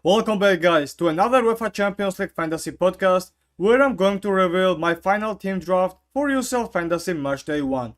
Welcome back guys to another UEFA Champions League Fantasy podcast where I'm going to reveal my final team draft for UCL Fantasy Matchday 1.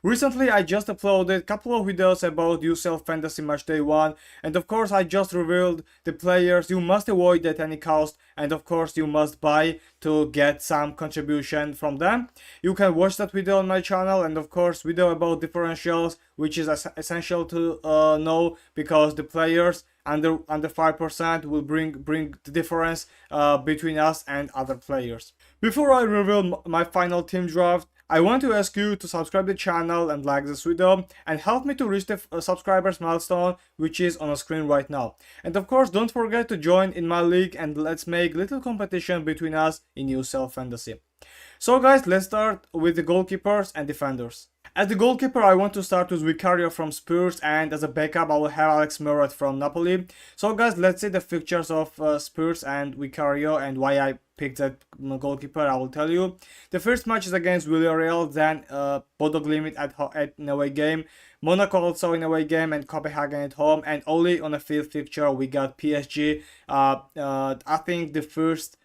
Recently I just uploaded a couple of videos about UCL Fantasy Matchday 1 and of course I just revealed the players you must avoid at any cost and of course you must buy to get some contribution from them. You can watch that video on my channel and of course video about differentials, which is essential to know because the players under 5% will bring the difference between us and other players. Before I reveal my final team draft, I want to ask you to subscribe to the channel and like this video and help me to reach the subscribers milestone, which is on the screen right now. And of course don't forget to join in my league and let's make little competition between us in UCL Fantasy. So guys, let's start with the goalkeepers and defenders. As the goalkeeper, I want to start with Vicario from Spurs, and as a backup, I will have Alex Murray from Napoli. So guys, let's see the fixtures of Spurs and Vicario and why I picked that goalkeeper. I will tell you. The first match is against Villarreal, then Bodo Glimt at an away game, Monaco also in away game, and Copenhagen at home. And only on a fifth fixture we got PSG. I think the first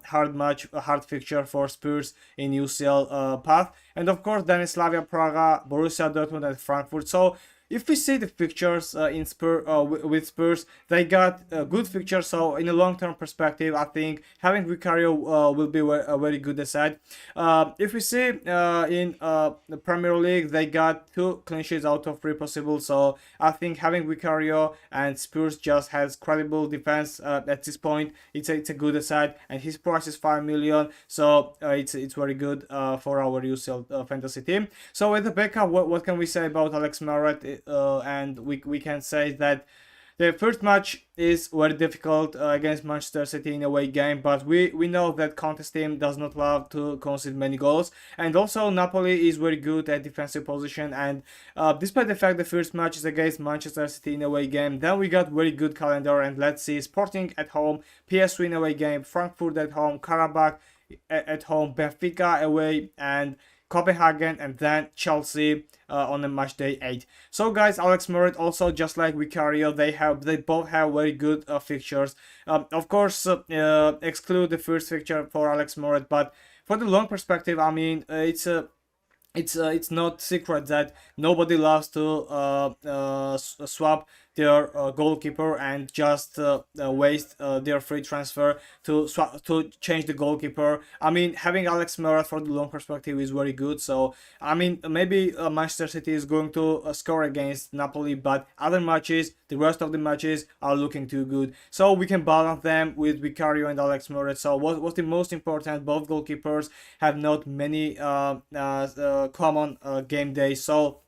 hard fixture for Spurs in UCL path, and of course then Slavia Praga, Borussia Dortmund and Frankfurt. So if we see the fixtures with Spurs, they got good fixtures. So in a long-term perspective, I think having Vicario will be a very good asset. If we see in the Premier League, they got 2 clean sheets out of 3 possible. So I think having Vicario and Spurs just has credible defense at this point. It's a good asset, and his price is 5 million. So it's very good for our UCL fantasy team. So with the backup, what can we say about Alex Murray? And we can say that the first match is very difficult against Manchester City in a away game, but we know that Conte's team does not love to concede many goals, and also Napoli is very good at defensive position. And despite the fact the first match is against Manchester City in a away game, then we got very good calendar, and let's see: Sporting at home, PSV in away game, Frankfurt at home, Karabakh at home, Benfica away, and Copenhagen, and then Chelsea on the match day 8. So guys, Alex Murray also, just like Vicario, they both have very good fixtures. Of course, exclude the first fixture for Alex Murray, but for the long perspective, I mean, it's not secret that nobody loves to swap their goalkeeper and just waste their free transfer to change the goalkeeper. I mean, having Alex Murray for the long perspective is very good. So I mean, maybe Manchester City is going to score against Napoli, but other matches, the rest of the matches are looking too good. So we can balance them with Vicario and Alex Murray. So what's the most important? Both goalkeepers have not many common game days. So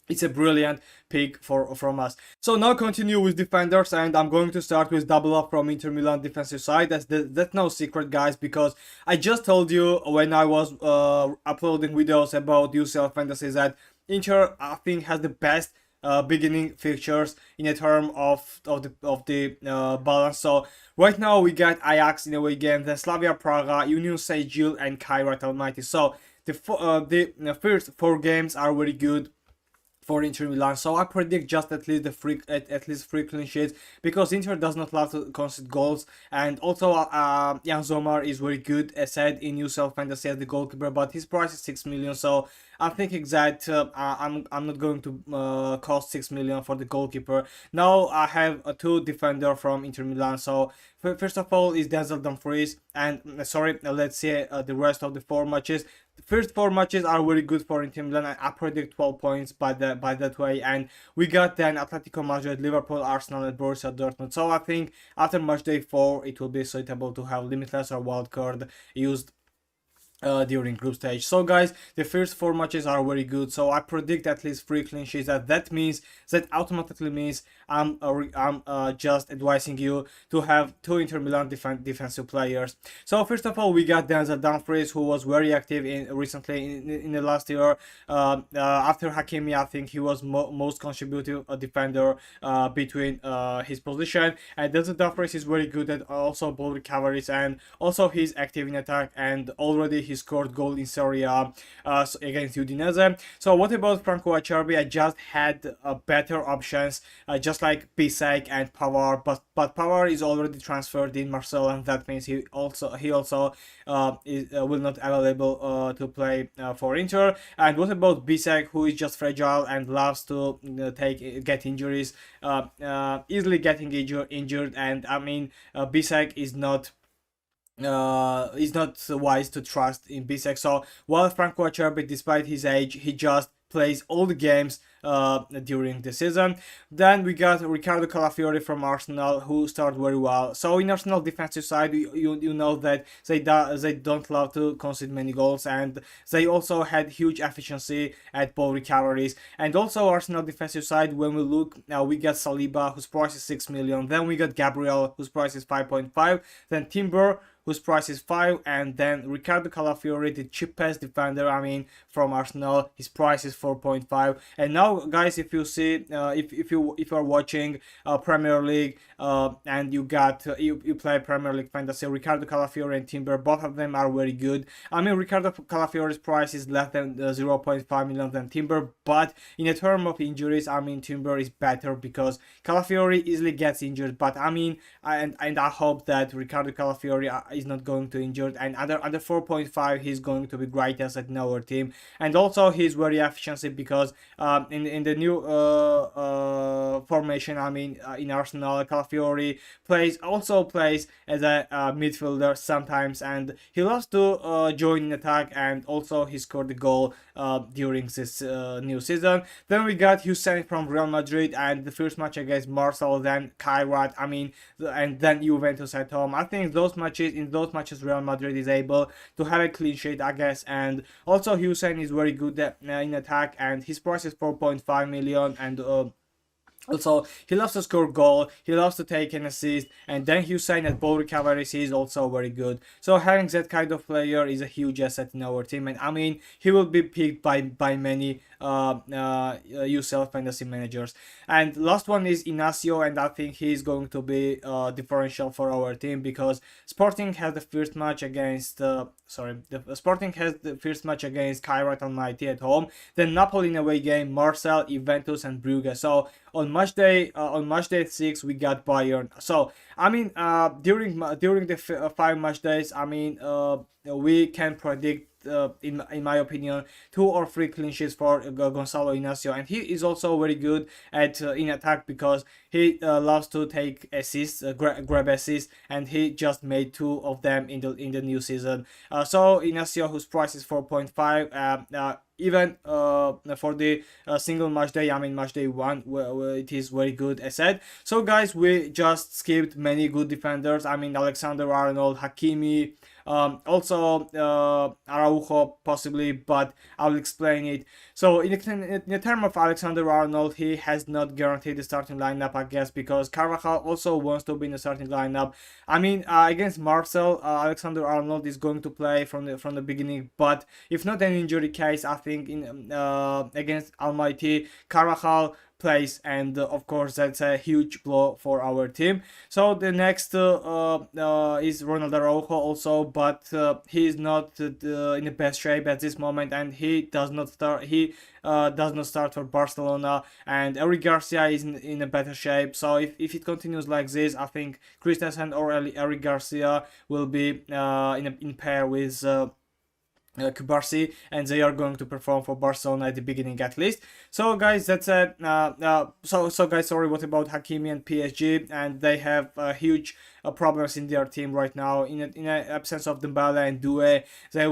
it's a brilliant pick from us. So now continue with defenders, and I'm going to start with double up from Inter Milan defensive side. That's no secret, guys, because I just told you when I was uploading videos about UCL fantasy that Inter, I think, has the best beginning fixtures in a term of the balance. So right now we got Ajax in away game, then Slavia Praga, Union Saint-Gilles and Kairat Almaty. So the first 4 games are very good for Inter Milan. So I predict just at least at least 3 clean sheets, because Inter does not love to concede goals, and also Jan Sommer is very good asset in UCL fantasy as the goalkeeper, but his price is 6 million. So I'm thinking that I'm not going to cost 6 million for the goalkeeper. Now I have a 2 defender from Inter Milan. So first of all is Denzel Dumfries, and let's see the rest of the 4 matches. The first 4 matches are very good for Inter Milan, and I predict 12 points by that way. And we got then Atletico Madrid, Liverpool, Arsenal and Borussia Dortmund. So I think after match day 4 it will be suitable to have limitless or wildcard used during group stage. So guys, the first 4 matches are very good, so I predict at least 3 clean sheets. That automatically means I'm just advising you to have 2 Inter Milan defensive players. So first of all, we got Denzel Dumfries, who was very active recently in the last year. After Hakimi, I think he was most contributive defender between his position, and Denzel Dumfries is very good at also ball recoveries, and also he's active in attack, and already he scored goal in Serie A against Udinese. So what about Franco Acerbi? I just had better options, just like Bisek and Pavard, but Pavard is already transferred in Marseille, and that means he also will not available to play for Inter. And what about Bisek, who is just fragile and loves to get injuries, easily getting injured, and I mean Bisek is not wise to trust in Bisek. So while Franco Acerbi, despite his age, he just plays all the games during the season. Then we got Riccardo Calafiori from Arsenal, who started very well. So in Arsenal defensive side, you know that they don't love to concede many goals, and they also had huge efficiency at ball recoveries. And also Arsenal defensive side, when we look now, we got Saliba, whose price is 6 million. Then we got Gabriel, whose price is 5.5. Then Timber, whose price is 5, and then Riccardo Calafiori, the cheapest defender, I mean, from Arsenal, his price is 4.5. And now, guys, if you see, if you are watching Premier League and you play Premier League fantasy, Riccardo Calafiori and Timber, both of them are very good. I mean, Riccardo Calafiori's price is less than 0.5 million than Timber, but in a term of injuries, I mean, Timber is better because Calafiori easily gets injured. But I mean, and I hope that Riccardo Calafiori is not going to injured, and under 4.5 he's going to be great asset in our team. And also he's very efficiency because in the new formation, I mean, in Arsenal, Calafiori plays as a midfielder sometimes, and he loves to join in attack, and also he scored a goal during this new season. Then we got Hussein from Real Madrid, and the first match against Marseille, then Kairat, I mean, and then Juventus at home. I think in those matches Real Madrid is able to have a clean sheet, I guess. And also Hussein is very good in attack, and his price is 4.5 million, and also, he loves to score goal, he loves to take an assist, and then Hussein at ball recoveries, he is also very good. So having that kind of player is a huge asset in our team, and I mean, he will be picked by many UCL fantasy managers. And last one is Inacio, and I think he's going to be differential for our team because Sporting has the first match against Sporting has the first match against Kairat Almaty at home, then Napoli in away game, Marseille, Juventus, and Brugge. So on match day 6 we got Bayern. So I mean, during the 5 match days, I mean, we can predict, in my opinion, 2 or 3 clean sheets for Gonzalo Inacio, and he is also very good at in attack because he loves to take assists, grab assists, and he just made 2 of them in the new season. So Inacio, whose price is 4.5, even for the single match day, I mean match day 1, where it is very good asset. So guys, we just skipped many good defenders. I mean, Alexander-Arnold, Hakimi, also Araujo possibly, but I'll explain it. So in the term of Alexander-Arnold, he has not guaranteed the starting lineup, I guess, because Carvajal also wants to be in the starting lineup. I mean, against Marcel, Alexander-Arnold is going to play from the beginning, but if not an injury case, I think in against Almaty, Carvajal plays, and of course that's a huge blow for our team. So the next is Ronald Araujo also, but he is not in the best shape at this moment, and he does not start for Barcelona, and Eric Garcia is in a better shape. So if it continues like this, I think Christensen or Eric Garcia will be in pair with Kubarsi, and they are going to perform for Barcelona at the beginning at least. So guys, that's it. So guys, sorry, what about Hakimi and PSG? And they have huge problems in their team right now. In absence of Dembele and Doué, they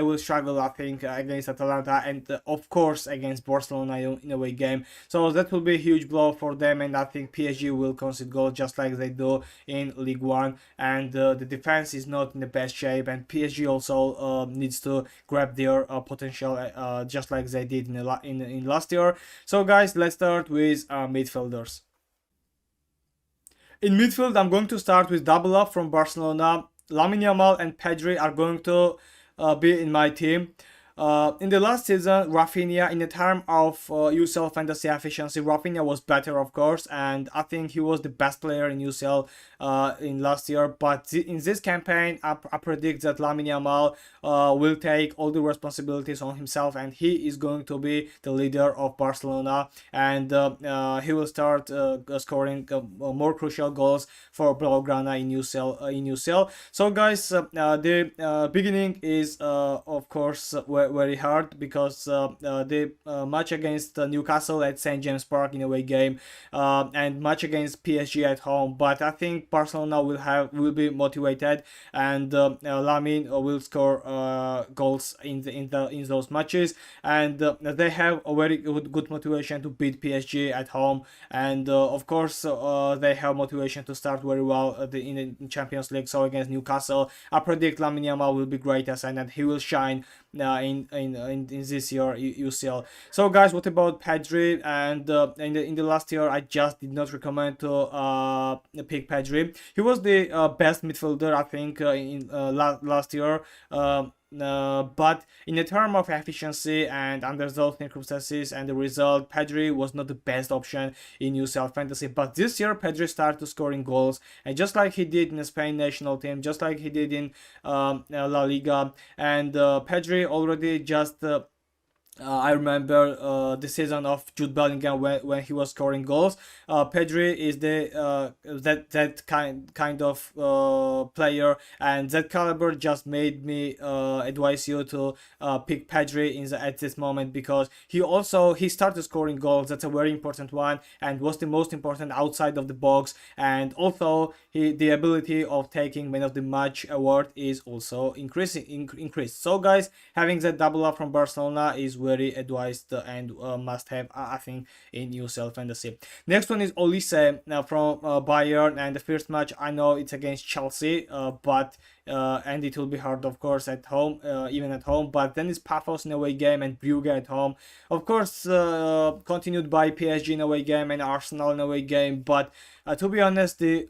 will struggle, I think, against Atalanta, and of course against Barcelona in a away game. So that will be a huge blow for them, and I think PSG will concede goals just like they do in League One. And the defense is not in the best shape, and PSG also needs to grab their potential just like they did in last year. So guys, let's start with midfielders. In midfield, I'm going to start with double up from Barcelona. Lamine Yamal and Pedri are going to be in my team. In the last season, Rafinha, in the term of UCL fantasy efficiency, Rafinha was better, of course, and I think he was the best player in UCL in last year. But in this campaign, I predict that Lamine Yamal will take all the responsibilities on himself, and he is going to be the leader of Barcelona, and he will start scoring more crucial goals for Blaugrana in UCL. So guys, the beginning is of course very hard, because the match against Newcastle at St James Park in away game, and match against PSG at home. But I think Barcelona will be motivated, and Lamine will score goals in those matches, and they have a very good motivation to beat PSG at home, and of course they have motivation to start very well in the Champions League. So against Newcastle, I predict Lamine Yamal will be great, and he will shine in this year UCL. So guys, what about Pedri? And in the last year, I just did not recommend to pick Pedri. He was the best midfielder, I think, in last year. But in the term of efficiency and under those circumstances and the result, Pedri was not the best option in UCL fantasy. But this year, Pedri started scoring goals, and just like he did in the Spain national team, just like he did in La Liga, and Pedri already just I remember the season of Jude Bellingham when he was scoring goals. Pedri is the that kind of player, and that caliber just made me advise you to pick Pedri at this moment, because he started scoring goals. That's a very important one, and was the most important outside of the box, and also the ability of taking man of the match award is also increased. So guys, having that double up from Barcelona is very advised and must have, I think, in UCL fantasy. Next one is Olise from Bayern, and the first match, I know it's against Chelsea, but and it will be hard, of course, at home, even at home. But then it's Paphos in away game and Brugge at home, of course, continued by PSG in away game and Arsenal in away game. But to be honest, the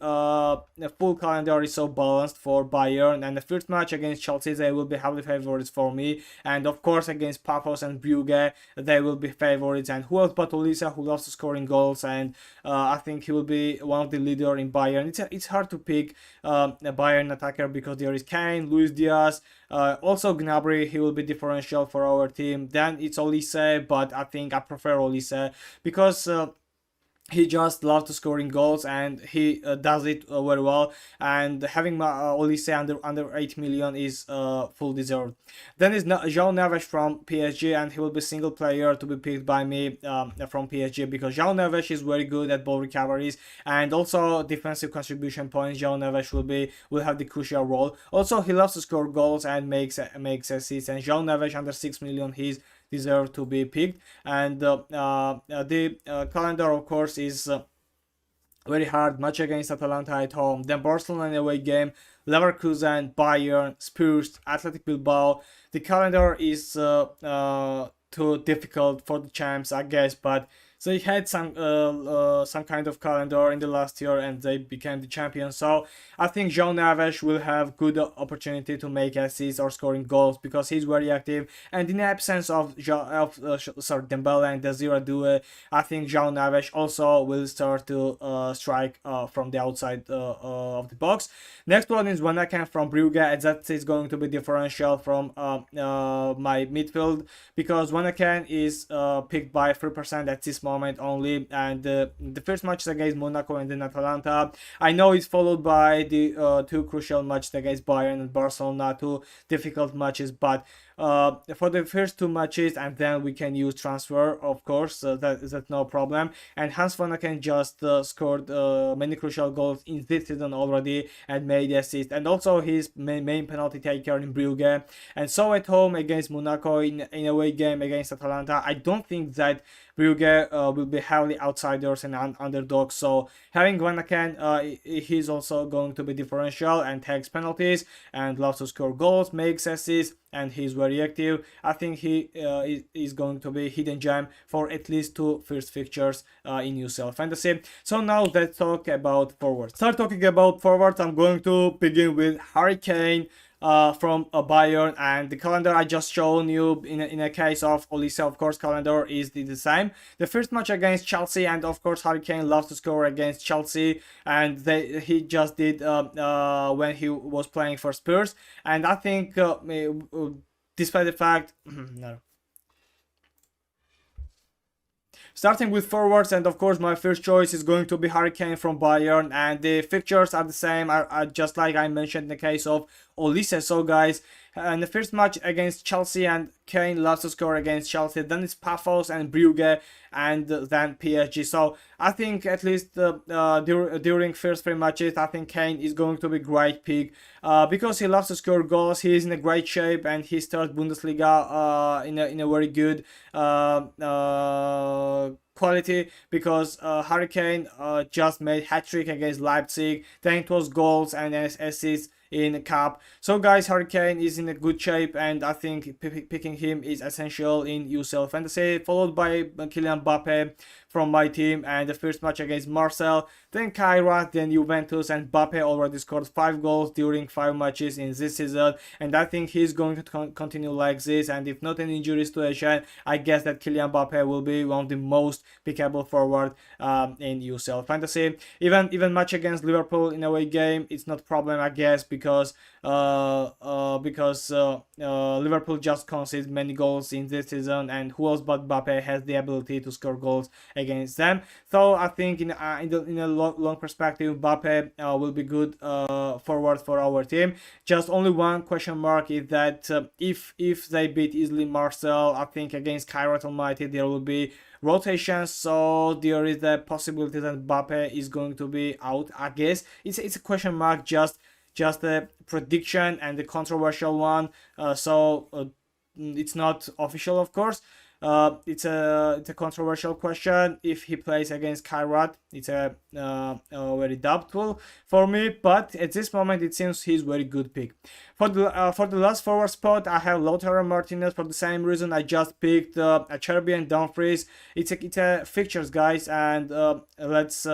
full calendar is so balanced for Bayern, and the first match against Chelsea, they will be heavily favorites for me, and of course against Paphos and Brugge, they will be favorites. And who else but Olise, who loves scoring goals, and I think he will be one of the leader in Bayern. It's hard to pick a Bayern attacker, because there is Kane, Luis Diaz, also Gnabry. He will be differential for our team. Then it's Olise, but I think I prefer Olise, because he just loves to scoring goals, and he does it very well, and having Olise under 8 million is full deserved. Then is João Neves from PSG, and he will be single player to be picked by me from PSG, because João Neves is very good at ball recoveries, and also defensive contribution points. João Neves will have the crucial role. Also, he loves to score goals and makes assists, and João Neves under 6 million, he's deserve to be picked. And the calendar, of course, is very hard. Match against Atalanta at home, then Barcelona away game, Leverkusen, Bayern, Spurs, Athletic Bilbao. The calendar is too difficult for the champs, I guess, but they had some kind of calendar in the last year, and they became the champions. So I think João Neves will have good opportunity to make assists or scoring goals, because he's very active. And in the absence of Dembele and Desire Doué, I think João Neves also will start to strike from the outside of the box. Next one is Van Aken from Brugge, and that is going to be differential from my midfield, because Van Aken is picked by 3% at this moment only, and the first match is against Monaco and then Atalanta. I know it's followed by the two crucial matches against Bayern and Barcelona, two difficult matches, but for the first two matches, and then we can use transfer, of course, that's no problem. And Hans van Aken just scored many crucial goals in this season already, and made assists, and also his main penalty taker in Brugge. And so at home against Monaco, in away game against Atalanta, I don't think that Brugge will be heavily outsiders and underdogs. So having Van Aken, he's also going to be differential and takes penalties and loves to score goals, makes assists, and he's very active. I think he is going to be hidden gem for at least two first fixtures in UCL fantasy. So now let's talk about forwards. Start talking about forwards. I'm going to begin with Harry Kane. from Bayern, and the calendar I just shown you in a case of Olise, of course, calendar is the same. The first match against Chelsea, and of course Harry Kane loves to score against Chelsea, and he just did when he was playing for Spurs, and I think despite the fact no. Starting with forwards, and of course my first choice is going to be Harry Kane from Bayern, and the fixtures are the same, are just like I mentioned in the case of Olise. So guys, in the first match against Chelsea, and Kane loves to score against Chelsea, then it's Paphos and Brugge, and then PSG. So I think at least during first 3 matches, I think Kane is going to be great pick because he loves to score goals. He is in a great shape, and he starts Bundesliga in a very good quality, because Harry Kane just made hat-trick against Leipzig, then it was goals and assists in the cup. So guys, Harry Kane is in a good shape, and I think picking him is essential in UCL fantasy, followed by Kylian Mbappe from my team, and the first match against Marseille, then Kairat, then Juventus, and Mbappe already scored 5 goals during 5 matches in this season, and I think he's going to continue like this, and if not an injury situation, I guess that Kylian Mbappe will be one of the most pickable forward in UCL fantasy. Even match against Liverpool in away game, it's not problem, I guess, because Liverpool just conceded many goals in this season, and who else but Mbappe has the ability to score goals against them. So I think in a long perspective, Mbappe will be good forward for our team. Just only one question mark is that if they beat easily Marseille, I think against Kairat Almaty there will be rotations, so there is the possibility that Mbappe is going to be out. I guess it's a question mark, just a prediction and a controversial one, so it's not official, of course. It's a controversial question. If he plays against Kairat, it's a very doubtful for me, but at this moment it seems he's very good pick. For the last forward spot, I have Lautaro Martinez for the same reason I just picked Acerbi and Dumfries. It's a fixtures, guys, and let's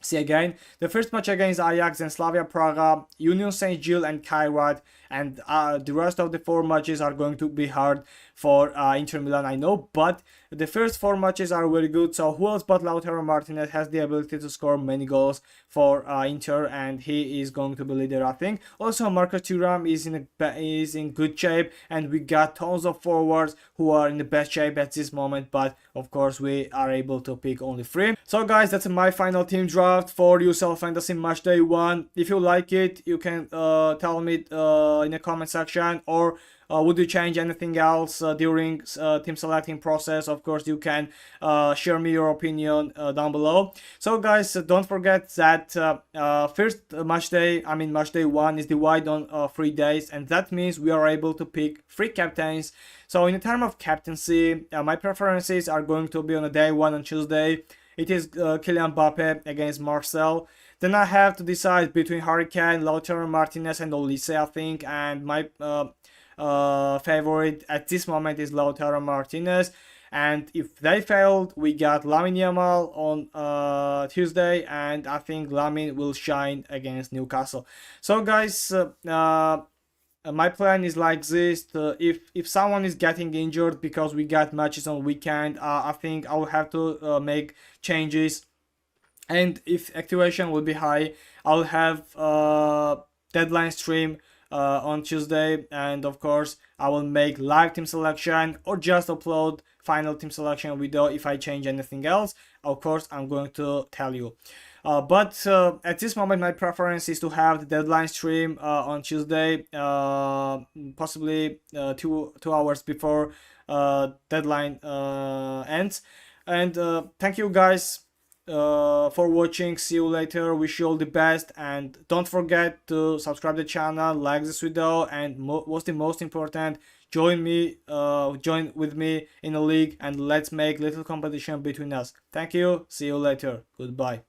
see again. The first match against Ajax and Slavia Praga, Union Saint-Gilles and Kairat, and the rest of the 4 matches are going to be hard for Inter Milan, I know, but the first 4 matches are very good. So who else but Lautaro Martinez has the ability to score many goals for Inter, and he is going to be leader, I think. Also, Marcus Thuram is in good shape, and we got tons of forwards who are in the best shape at this moment, but of course we are able to pick only 3. So guys, that's my final team draft for UCL Fantasy Matchday 1. If you like it, you can tell me in the comment section, or would you change anything else during team selecting process? Of course, you can share me your opinion down below. So guys, don't forget that first matchday 1 is divided on 3 days, and that means we are able to pick 3 captains. So in the term of captaincy, my preferences are going to be on a day 1 on Tuesday. It is Kylian Mbappe against Marseille. Then I have to decide between Harry Kane, Lautaro Martinez, and Olise, I think, and my favorite at this moment is Lautaro Martinez. And if they failed, we got Lamine Yamal on Tuesday, and I think Lamine will shine against Newcastle. So guys, my plan is like this. If someone is getting injured because we got matches on weekend, I think I will have to make changes. And if activation will be high, I'll have deadline stream on Tuesday, and of course I will make live team selection or just upload final team selection video. If I change anything else, of course I'm going to tell you. But at this moment my preference is to have the deadline stream on Tuesday, possibly 2 hours before deadline ends. And thank you guys for watching. See you later. Wish you all the best, and don't forget to subscribe to the channel, like this video, and most important, join with me in a league, and let's make little competition between us. Thank you. See you later. Goodbye.